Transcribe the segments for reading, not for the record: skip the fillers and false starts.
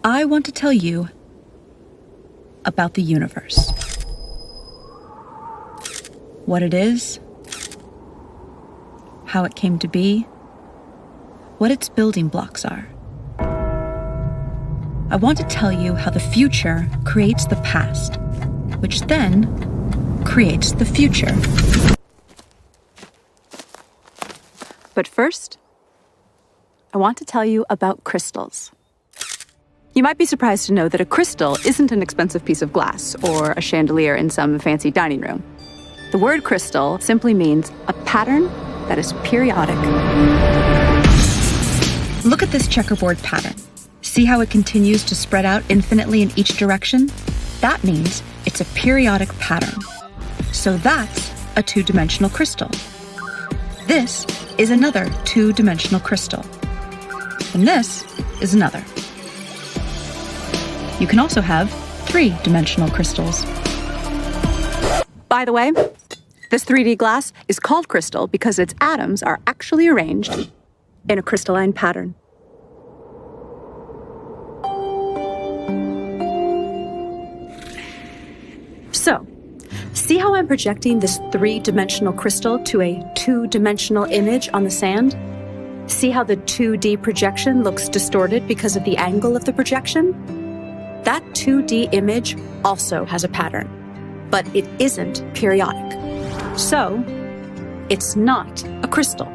I want to tell you about the universe. What it is, how it came to be, what its building blocks are. I want to tell you how the future creates the past, which then creates the future. But first, I want to tell you about crystals. You might be surprised to know that a crystal isn't an expensive piece of glass or a chandelier in some fancy dining room. The word crystal simply means a pattern that is periodic. Look at this checkerboard pattern. See how it continues to spread out infinitely in each direction? That means it's a periodic pattern. So that's a two-dimensional crystal. This is another two-dimensional crystal. And this is another. You can also have three-dimensional crystals. By the way, this 3D glass is called crystal because its atoms are actually arranged in a crystalline pattern. So, see how I'm projecting this three-dimensional crystal to a two-dimensional image on the sand? See how the 2D projection looks distorted because of the angle of the projection? That 2D image also has a pattern, but it isn't periodic. So, it's not a crystal.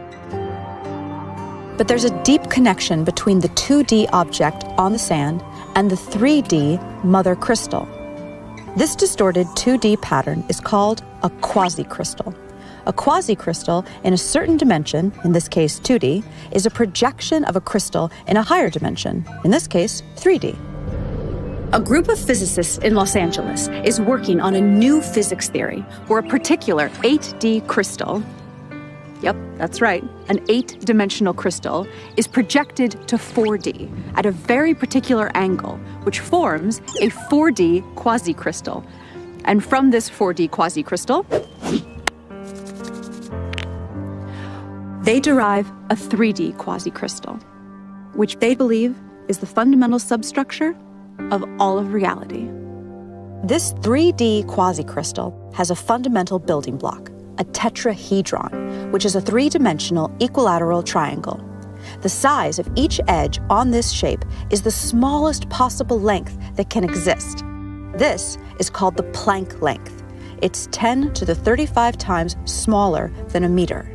But there's a deep connection between the 2D object on the sand and the 3D mother crystal. This distorted 2D pattern is called a quasi-crystal. A quasi-crystal in a certain dimension, in this case 2D, is a projection of a crystal in a higher dimension, in this case 3D. A group of physicists in Los Angeles is working on a new physics theory where a particular 8D crystal, yep, that's right, an 8-dimensional crystal, is projected to 4D at a very particular angle, which forms a 4D quasi-crystal. And from this 4D quasi-crystal, they derive a 3D quasi-crystal, which they believe is the fundamental substructure of all of reality. This 3D quasi-crystal has a fundamental building block, a tetrahedron, which is a three-dimensional equilateral triangle. The size of each edge on this shape is the smallest possible length that can exist. This is called the Planck length. It's 10 to the 35 times smaller than a meter.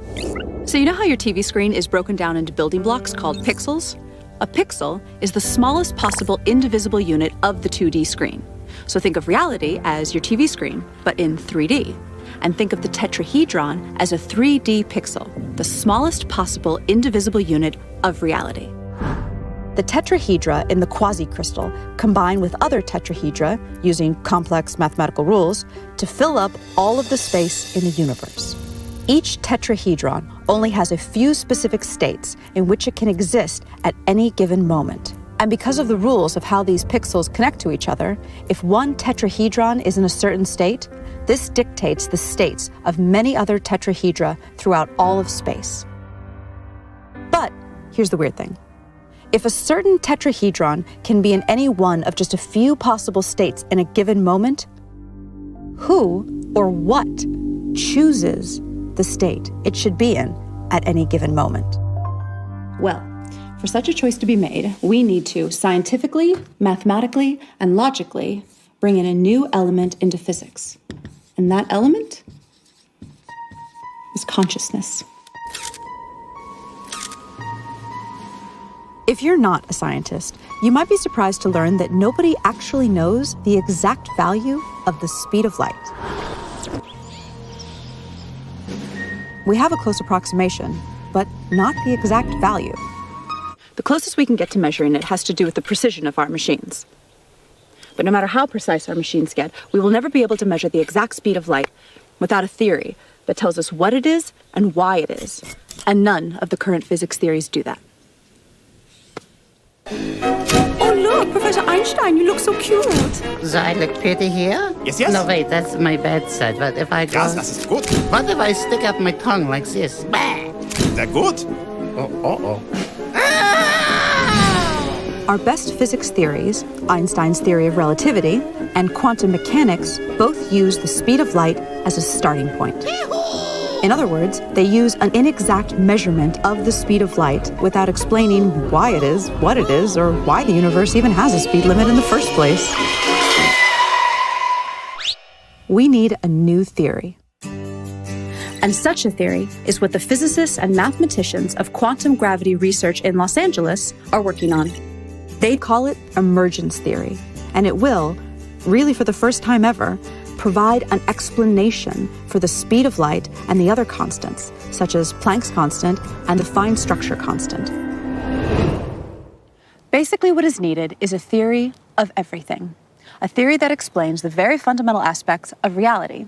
So you know how your TV screen is broken down into building blocks called pixels? A pixel is the smallest possible indivisible unit of the 2D screen. So think of reality as your TV screen, but in 3D. And think of the tetrahedron as a 3D pixel, the smallest possible indivisible unit of reality. The tetrahedra in the quasi-crystal combine with other tetrahedra, using complex mathematical rules, to fill up all of the space in the universe. Each tetrahedron only has a few specific states in which it can exist at any given moment. And because of the rules of how these pixels connect to each other, if one tetrahedron is in a certain state, this dictates the states of many other tetrahedra throughout all of space. But here's the weird thing. If a certain tetrahedron can be in any one of just a few possible states in a given moment, who or what chooses the state it should be in at any given moment? Well, for such a choice to be made, we need to scientifically, mathematically, and logically bring in a new element into physics. And that element is consciousness. If you're not a scientist, you might be surprised to learn that nobody actually knows the exact value of the speed of light. We have a close approximation, but not the exact value. The closest we can get to measuring it has to do with the precision of our machines. But no matter how precise our machines get, we will never be able to measure the exact speed of light without a theory that tells us what it is and why it is. And none of the current physics theories do that. Oh, look, Professor Einstein, you look so cute. So I look pretty here? Yes, yes. No, wait, that's my bad side. But if I go... Ja, das ist gut. What if I stick out my tongue like this? Sehr gut. Oh. Our best physics theories, Einstein's theory of relativity, and quantum mechanics both use the speed of light as a starting point. In other words, they use an inexact measurement of the speed of light without explaining why it is, what it is, or why the universe even has a speed limit in the first place. We need a new theory. And such a theory is what the physicists and mathematicians of quantum gravity research in Los Angeles are working on. They call it emergence theory, and it will, really for the first time ever, provide an explanation for the speed of light and the other constants, such as Planck's constant and the fine structure constant. Basically, what is needed is a theory of everything, a theory that explains the very fundamental aspects of reality.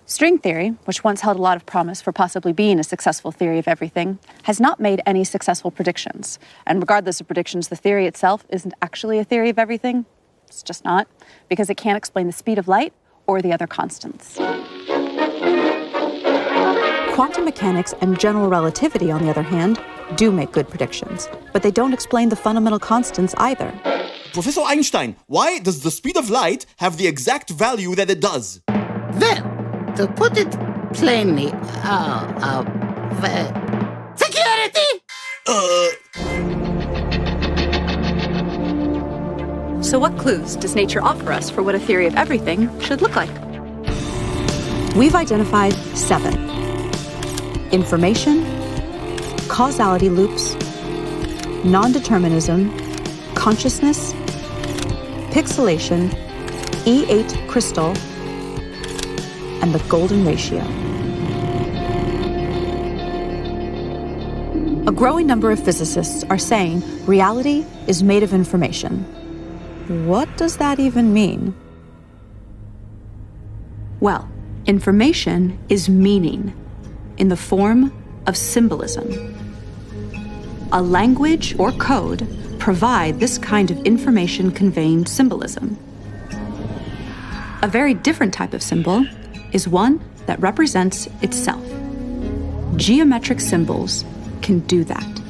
String theory, which once held a lot of promise for possibly being a successful theory of everything, has not made any successful predictions. And regardless of predictions, the theory itself isn't actually a theory of everything. It's just not, because it can't explain the speed of light or the other constants. Quantum mechanics and general relativity, on the other hand, do make good predictions, but they don't explain the fundamental constants either. Professor Einstein, why does the speed of light have the exact value that it does? Well, to put it plainly, security! So what clues does nature offer us for what a theory of everything should look like? We've identified 7. Information, causality loops, non-determinism, consciousness, pixelation, E8 crystal, and the golden ratio. A growing number of physicists are saying reality is made of information. What does that even mean? Well, information is meaning in the form of symbolism. A language or code provide this kind of information-conveying symbolism. A very different type of symbol is one that represents itself. Geometric symbols can do that.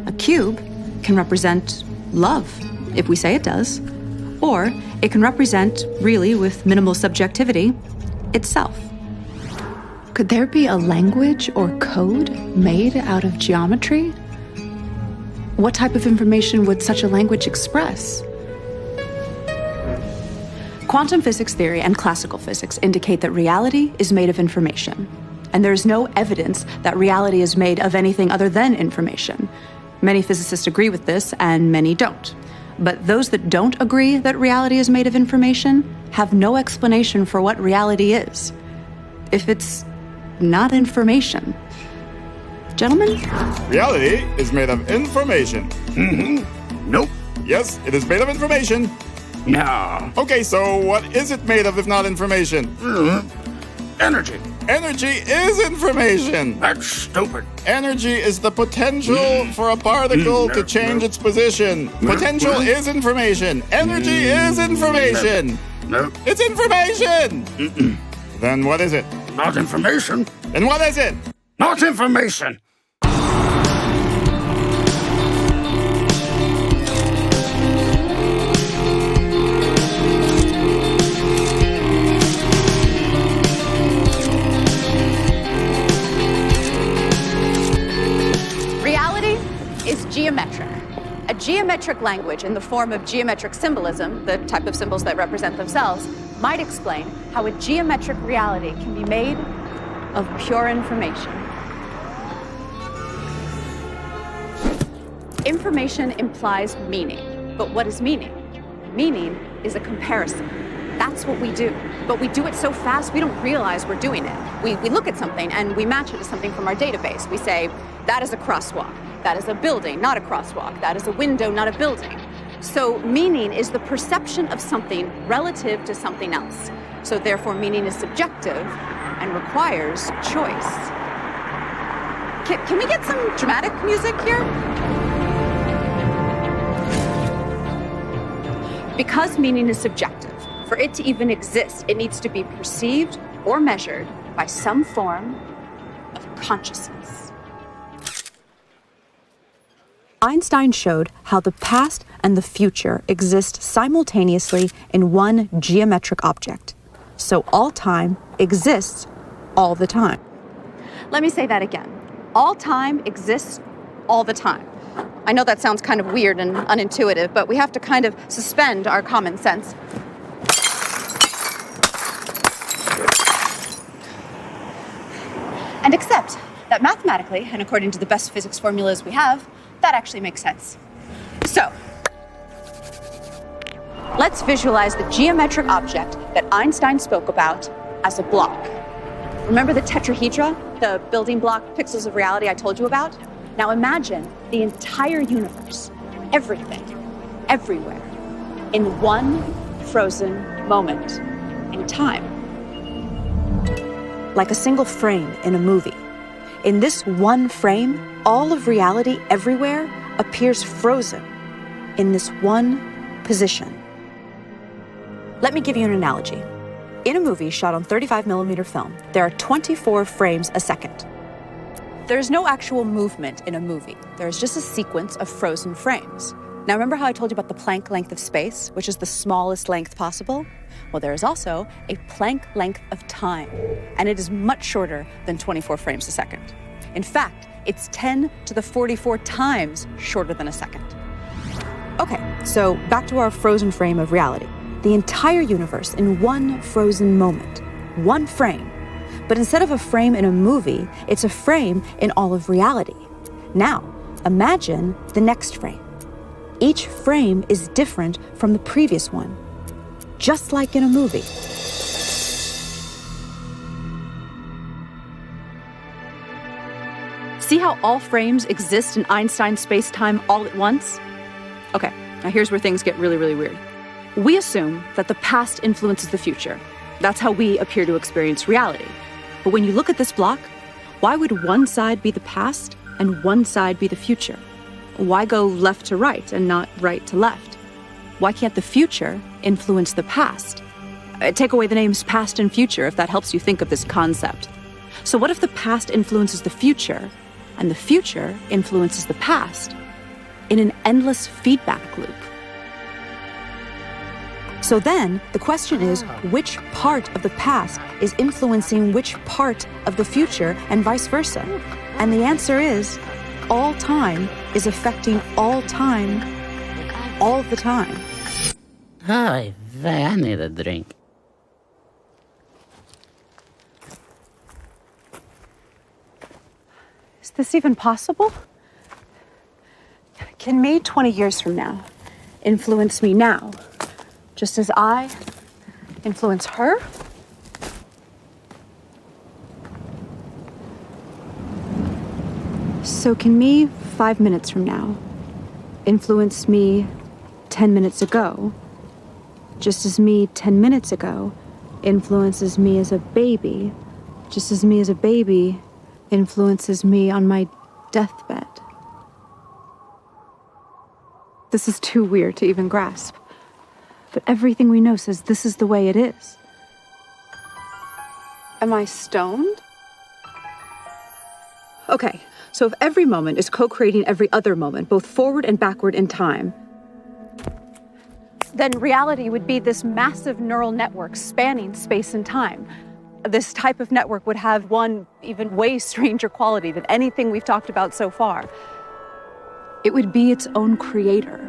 A cube can represent love, if we say it does, or it can represent, really with minimal subjectivity, itself. Could there be a language or code made out of geometry? What type of information would such a language express? Quantum physics theory and classical physics indicate that reality is made of information, and there is no evidence that reality is made of anything other than information. Many physicists agree with this, and many don't. But those that don't agree that reality is made of information have no explanation for what reality is, if it's not information. Gentlemen? Reality is made of information. Nope. Yes, it is made of information. No. Okay, so what is it made of if not information? Energy. Energy is information. That's stupid. Energy is the potential for a particle to change its position. Potential is information. Energy is information. No. It's information. Then what is it? Not information. Then what is it? Not information. Geometric. A geometric language in the form of geometric symbolism, the type of symbols that represent themselves, might explain how a geometric reality can be made of pure information. Information implies meaning. But what is meaning? Meaning is a comparison. That's what we do. But we do it so fast we don't realize we're doing it. We look at something and we match it to something from our database. We say, that is a crosswalk. That is a building, not a crosswalk. That is a window, not a building. So meaning is the perception of something relative to something else. So therefore meaning is subjective and requires choice. Can we get some dramatic music here? Because meaning is subjective, for it to even exist, it needs to be perceived or measured by some form of consciousness. Einstein showed how the past and the future exist simultaneously in one geometric object. So all time exists all the time. Let me say that again. All time exists all the time. I know that sounds kind of weird and unintuitive, but we have to kind of suspend our common sense. And accept that mathematically, and according to the best physics formulas we have, that actually makes sense. So, let's visualize the geometric object that Einstein spoke about as a block. Remember the tetrahedra, the building block pixels of reality I told you about? Now imagine the entire universe, everything, everywhere, in one frozen moment in time. Like a single frame in a movie. In this one frame, all of reality everywhere appears frozen in this one position. Let me give you an analogy. In a movie shot on 35mm film, there are 24 frames a second. There's no actual movement in a movie. There's just a sequence of frozen frames. Now remember how I told you about the Planck length of space, which is the smallest length possible? Well, there is also a Planck length of time, and it is much shorter than 24 frames a second. In fact, it's 10 to the 44 times shorter than a second. Okay, so back to our frozen frame of reality. The entire universe in one frozen moment, one frame. But instead of a frame in a movie, it's a frame in all of reality. Now, imagine the next frame. Each frame is different from the previous one, just like in a movie. See how all frames exist in Einstein's space-time all at once? Okay, now here's where things get really, really weird. We assume that the past influences the future. That's how we appear to experience reality. But when you look at this block, why would one side be the past and one side be the future? Why go left to right and not right to left? Why can't the future influence the past? Take away the names past and future if that helps you think of this concept. So what if the past influences the future and the future influences the past in an endless feedback loop? So then the question is, which part of the past is influencing which part of the future and vice versa? And the answer is, all time is affecting all time, all the time. Hi, I need a drink. Is this even possible? Can me 20 years from now influence me now, just as I influence her? So can me 5 minutes from now influence me 10 minutes ago, just as me 10 minutes ago influences me as a baby, just as me as a baby influences me on my deathbed? This is too weird to even grasp. But everything we know says this is the way it is. Am I stoned? Okay, so if every moment is co-creating every other moment, both forward and backward in time, then reality would be this massive neural network spanning space and time. This type of network would have one even way stranger quality than anything we've talked about so far. It would be its own creator.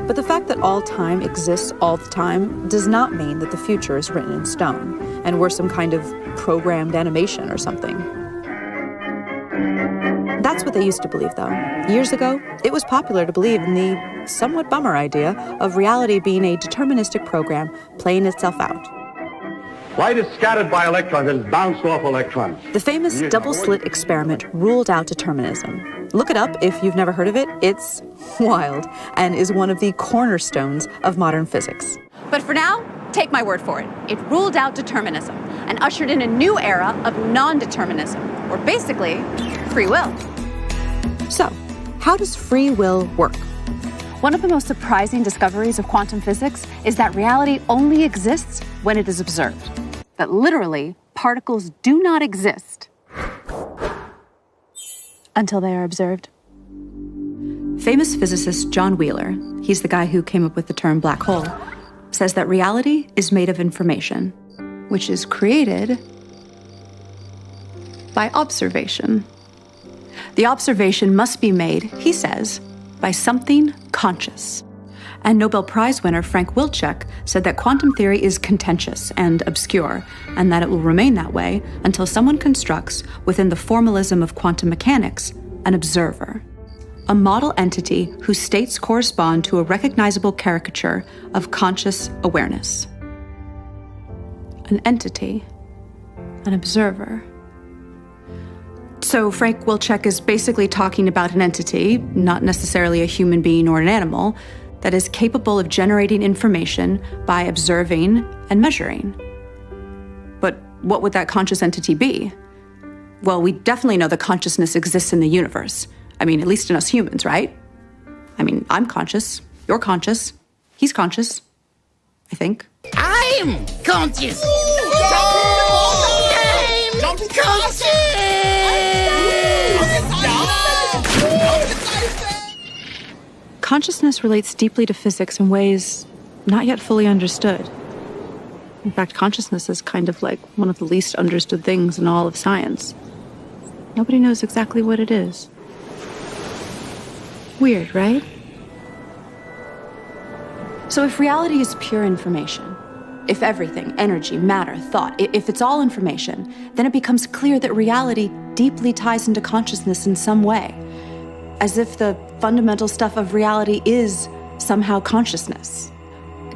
But the fact that all time exists all the time does not mean that the future is written in stone, and we're some kind of programmed animation or something. That's what they used to believe, though. Years ago, it was popular to believe in the somewhat bummer idea of reality being a deterministic program playing itself out. Light is scattered by electrons and bounced off electrons. The famous double-slit experiment ruled out determinism. Look it up if you've never heard of it. It's wild and is one of the cornerstones of modern physics. But for now, take my word for it. It ruled out determinism and ushered in a new era of non-determinism, or basically, free will. So, how does free will work? One of the most surprising discoveries of quantum physics is that reality only exists when it is observed. That literally, particles do not exist until they are observed. famous physicist John Wheeler, he's the guy who came up with the term black hole, says that reality is made of information, which is created by observation. The observation must be made, he says, by something conscious. And Nobel Prize winner Frank Wilczek said that quantum theory is contentious and obscure, and that it will remain that way until someone constructs, within the formalism of quantum mechanics, an observer, a model entity whose states correspond to a recognizable caricature of conscious awareness. An entity, an observer. So Frank Wilczek is basically talking about an entity, not necessarily a human being or an animal, that is capable of generating information by observing and measuring. But what would that conscious entity be? Well, we definitely know that consciousness exists in the universe. I mean, at least in us humans, right? I mean, I'm conscious, you're conscious, he's conscious, I think. I'm conscious. I'm conscious. Consciousness relates deeply to physics in ways not yet fully understood. In fact, consciousness is kind of like one of the least understood things in all of science. Nobody knows exactly what it is. Weird, right? So if reality is pure information, if everything, energy, matter, thought, if it's all information, then it becomes clear that reality deeply ties into consciousness in some way, as if the fundamental stuff of reality is somehow consciousness.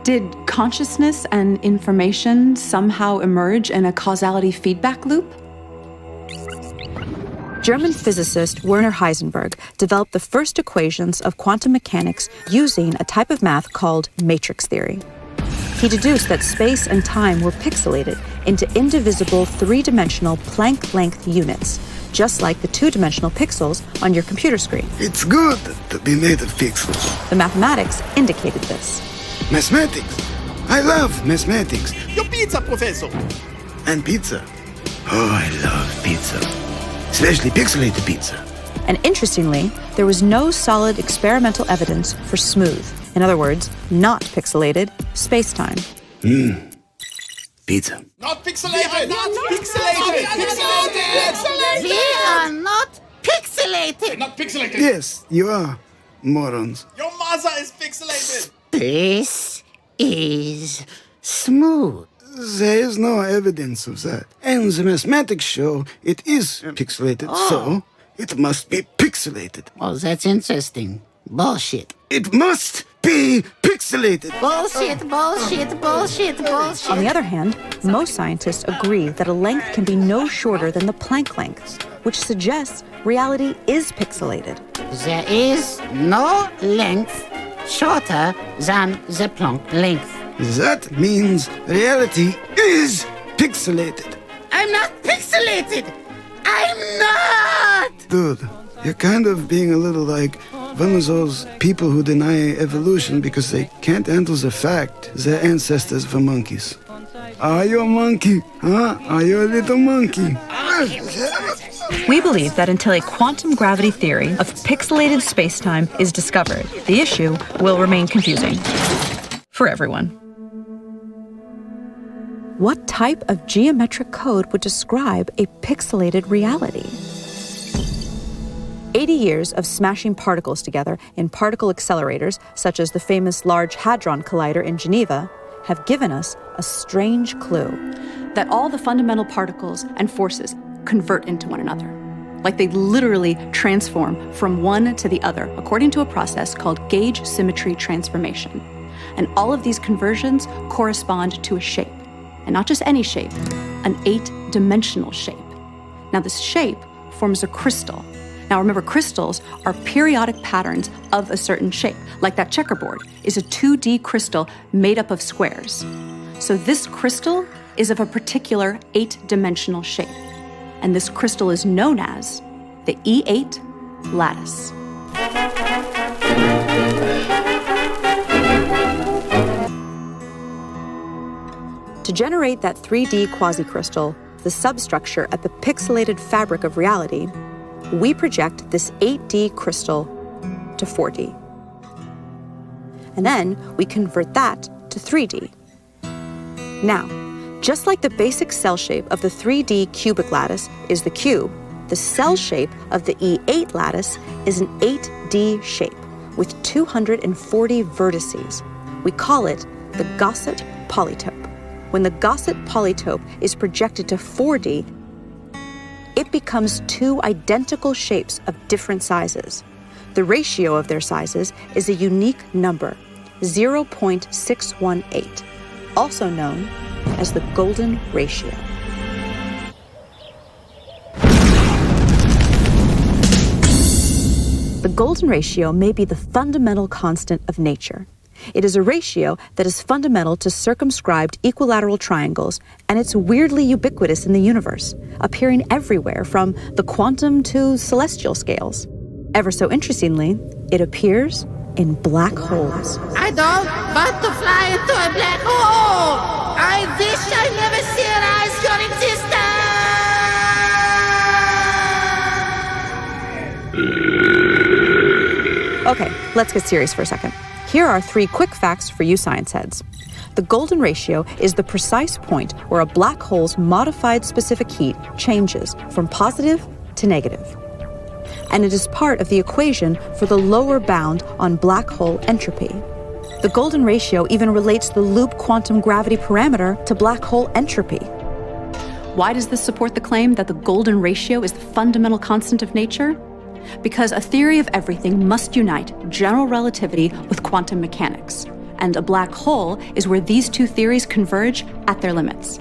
Did consciousness and information somehow emerge in a causality feedback loop? German physicist Werner Heisenberg developed the first equations of quantum mechanics using a type of math called matrix theory. He deduced that space and time were pixelated into indivisible three-dimensional Planck-length units, just like the two-dimensional pixels on your computer screen. It's good to be made of pixels. The mathematics indicated this. Mathematics. I love mathematics. Your pizza, Professor. And pizza. Oh, I love pizza. Especially pixelated pizza. And interestingly, there was no solid experimental evidence for smooth, in other words, not pixelated, space-time. Pizza. Not pixelated. Not pixelated. Pixelated. We are not pixelated. Not pixelated. Yes, you are, morons. Your mother is pixelated. This is smooth. There is no evidence of that. And the mathematics show it is pixelated, so it must be pixelated. Oh, that's interesting. Bullshit. It must be pixelated. Bullshit, bullshit, bullshit, bullshit. On the other hand, most scientists agree that a length can be no shorter than the Planck length, which suggests reality is pixelated. There is no length shorter than the Planck length. That means reality is pixelated. I'm not pixelated. I'm not. Dude, you're kind of being a little like one of those people who deny evolution because they can't handle the fact their ancestors were monkeys. Are you a monkey? Huh? Are you a little monkey? We believe that until a quantum gravity theory of pixelated spacetime is discovered, the issue will remain confusing for everyone. What type of geometric code would describe a pixelated reality? 80 years of smashing particles together in particle accelerators, such as the famous Large Hadron Collider in Geneva, have given us a strange clue that all the fundamental particles and forces convert into one another. Like they literally transform from one to the other, according to a process called gauge symmetry transformation. And all of these conversions correspond to a shape. And not just any shape, an 8-dimensional shape. Now this shape forms a crystal. Now remember, crystals are periodic patterns of a certain shape, like that checkerboard is a 2D crystal made up of squares. So this crystal is of a particular 8-dimensional shape, and this crystal is known as the E8 lattice. To generate that 3D quasicrystal, the substructure at the pixelated fabric of reality, we project this 8D crystal to 4D. And then we convert that to 3D. Now, just like the basic cell shape of the 3D cubic lattice is the cube, the cell shape of the E8 lattice is an 8D shape with 240 vertices. We call it the Gaussian polytope. When the Gaussian polytope is projected to 4D, it becomes two identical shapes of different sizes. The ratio of their sizes is a unique number, 0.618, also known as the golden ratio. The golden ratio may be the fundamental constant of nature. It is a ratio that is fundamental to circumscribed equilateral triangles, and it's weirdly ubiquitous in the universe, appearing everywhere from the quantum to celestial scales. Ever so interestingly, it appears in black holes. I don't want to fly into a black hole! I wish I never realized your existence! Okay, let's get serious for a second. Here are 3 quick facts for you science heads. The golden ratio is the precise point where a black hole's modified specific heat changes from positive to negative. And it is part of the equation for the lower bound on black hole entropy. The golden ratio even relates the loop quantum gravity parameter to black hole entropy. Why does this support the claim that the golden ratio is the fundamental constant of nature? Because a theory of everything must unite general relativity with quantum mechanics, and a black hole is where these two theories converge at their limits.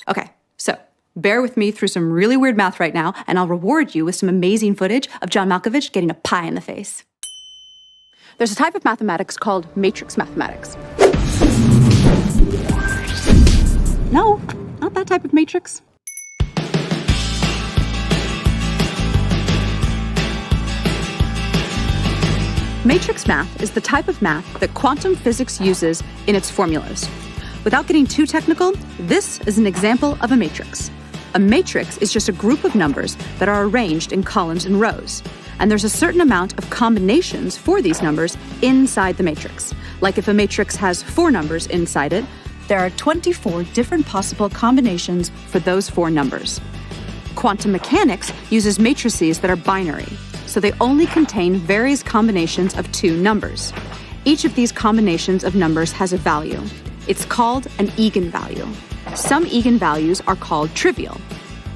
Okay, so bear with me through some really weird math right now, and I'll reward you with some amazing footage of John Malkovich getting a pie in the face. There's a type of mathematics called matrix mathematics. No, not that type of matrix. Matrix math is the type of math that quantum physics uses in its formulas. Without getting too technical, this is an example of a matrix. A matrix is just a group of numbers that are arranged in columns and rows. And there's a certain amount of combinations for these numbers inside the matrix. Like if a matrix has 4 numbers inside it, there are 24 different possible combinations for those 4 numbers. Quantum mechanics uses matrices that are binary, so they only contain various combinations of 2 numbers. Each of these combinations of numbers has a value. It's called an eigenvalue. Some eigenvalues are called trivial.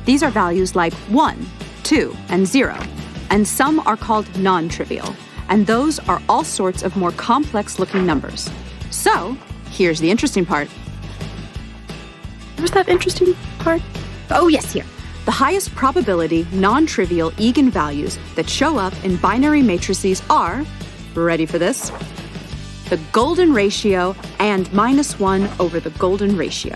These are values like 1, 2, and 0. And some are called non-trivial. And those are all sorts of more complex-looking numbers. So, here's the interesting part. Where's that interesting part? Oh, yes, here. The highest probability non-trivial eigenvalues that show up in binary matrices are, ready for this, the golden ratio and -1 over the golden ratio.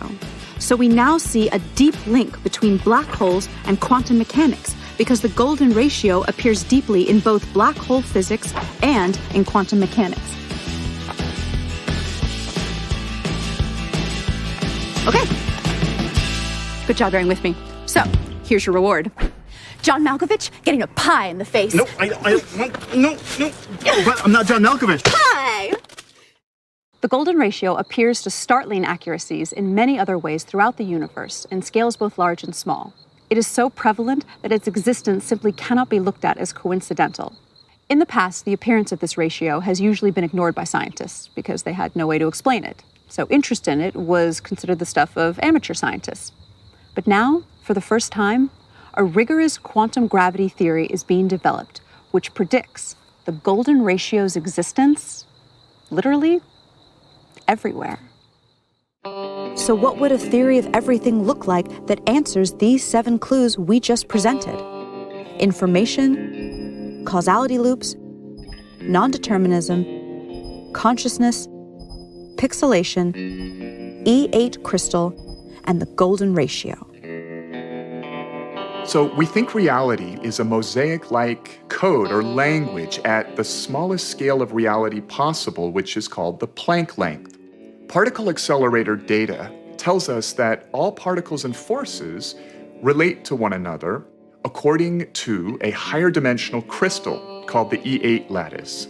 So we now see a deep link between black holes and quantum mechanics because the golden ratio appears deeply in both black hole physics and in quantum mechanics. Okay. Good job bearing with me. So, here's your reward. John Malkovich getting a pie in the face. No, no. I'm not John Malkovich. Pie! The golden ratio appears to startling accuracies in many other ways throughout the universe in scales both large and small. It is so prevalent that its existence simply cannot be looked at as coincidental. In the past, the appearance of this ratio has usually been ignored by scientists because they had no way to explain it. So interest in it was considered the stuff of amateur scientists. But now, for the first time, a rigorous quantum gravity theory is being developed, which predicts the golden ratio's existence, literally, everywhere. So what would a theory of everything look like that answers these 7 clues we just presented? Information, causality loops, non-determinism, consciousness, pixelation, E8 crystal, and the golden ratio. So we think reality is a mosaic-like code or language at the smallest scale of reality possible, which is called the Planck length. Particle accelerator data tells us that all particles and forces relate to one another according to a higher dimensional crystal called the E8 lattice.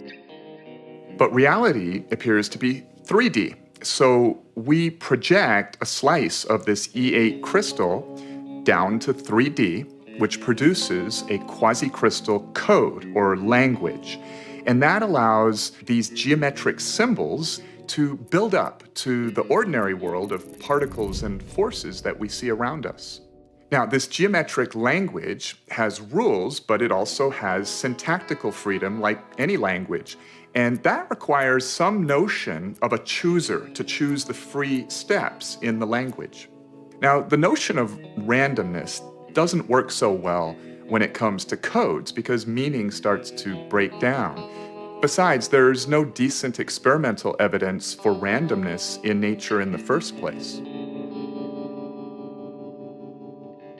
But reality appears to be 3D. So we project a slice of this E8 crystal down to 3D, which produces a quasi-crystal code or language. And that allows these geometric symbols to build up to the ordinary world of particles and forces that we see around us. Now, this geometric language has rules, but it also has syntactical freedom like any language. And that requires some notion of a chooser to choose the free steps in the language. Now, the notion of randomness doesn't work so well when it comes to codes because meaning starts to break down. Besides, there's no decent experimental evidence for randomness in nature in the first place.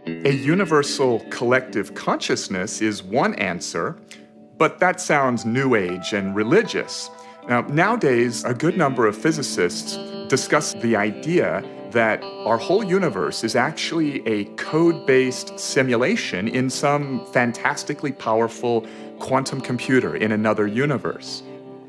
A universal collective consciousness is one answer, but that sounds New Age and religious. Now, nowadays, a good number of physicists discuss the idea that our whole universe is actually a code-based simulation in some fantastically powerful quantum computer in another universe.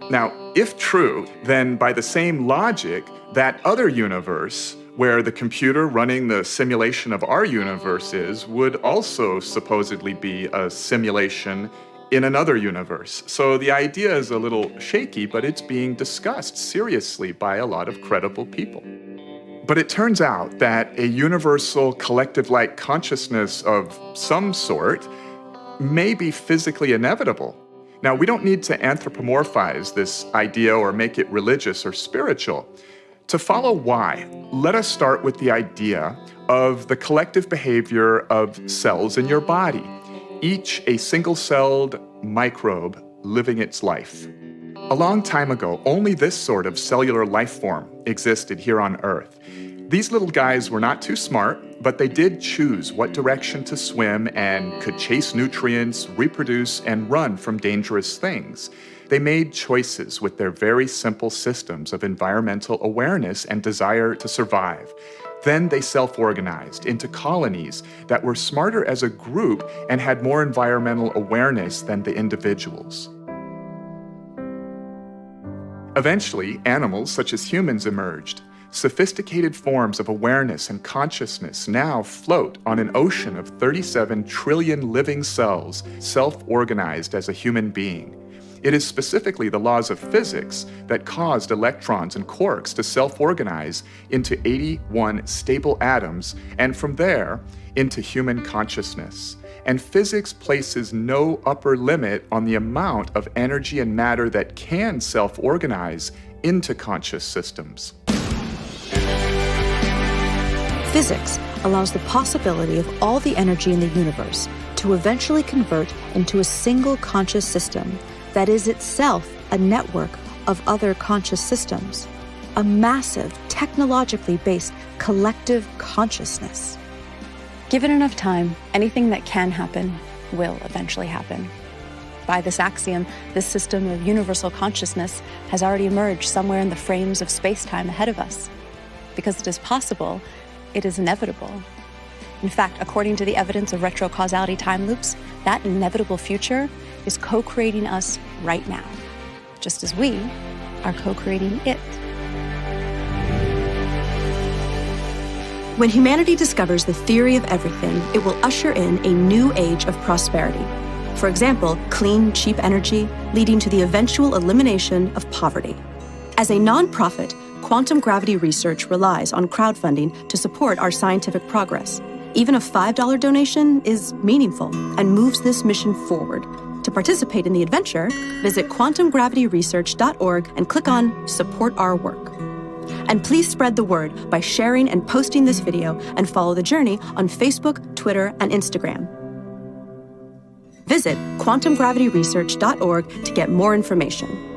Now, if true, then by the same logic, that other universe, where the computer running the simulation of our universe is, would also supposedly be a simulation in another universe. So the idea is a little shaky, but it's being discussed seriously by a lot of credible people. But it turns out that a universal collective-like consciousness of some sort may be physically inevitable. Now, we don't need to anthropomorphize this idea or make it religious or spiritual. To follow why, let us start with the idea of the collective behavior of cells in your body, each a single-celled microbe living its life. A long time ago, only this sort of cellular life form existed here on Earth. These little guys were not too smart, but they did choose what direction to swim and could chase nutrients, reproduce, and run from dangerous things. They made choices with their very simple systems of environmental awareness and desire to survive. Then they self-organized into colonies that were smarter as a group and had more environmental awareness than the individuals. Eventually, animals such as humans emerged. Sophisticated forms of awareness and consciousness now float on an ocean of 37 trillion living cells, self-organized as a human being. It is specifically the laws of physics that caused electrons and quarks to self-organize into 81 stable atoms, and from there, into human consciousness. And physics places no upper limit on the amount of energy and matter that can self-organize into conscious systems. Physics allows the possibility of all the energy in the universe to eventually convert into a single conscious system that is itself a network of other conscious systems, a massive, technologically based collective consciousness. Given enough time, anything that can happen will eventually happen. By this axiom, this system of universal consciousness has already emerged somewhere in the frames of space-time ahead of us. Because it is possible, it is inevitable. In fact, according to the evidence of retrocausality time loops, that inevitable future is co-creating us right now, just as we are co-creating it. When humanity discovers the theory of everything, it will usher in a new age of prosperity. For example, clean, cheap energy, leading to the eventual elimination of poverty. As a nonprofit, quantum gravity research relies on crowdfunding to support our scientific progress. Even a $5 donation is meaningful and moves this mission forward. To participate in the adventure, visit quantumgravityresearch.org and click on Support Our Work. And please spread the word by sharing and posting this video and follow the journey on Facebook, Twitter, and Instagram. Visit quantumgravityresearch.org to get more information.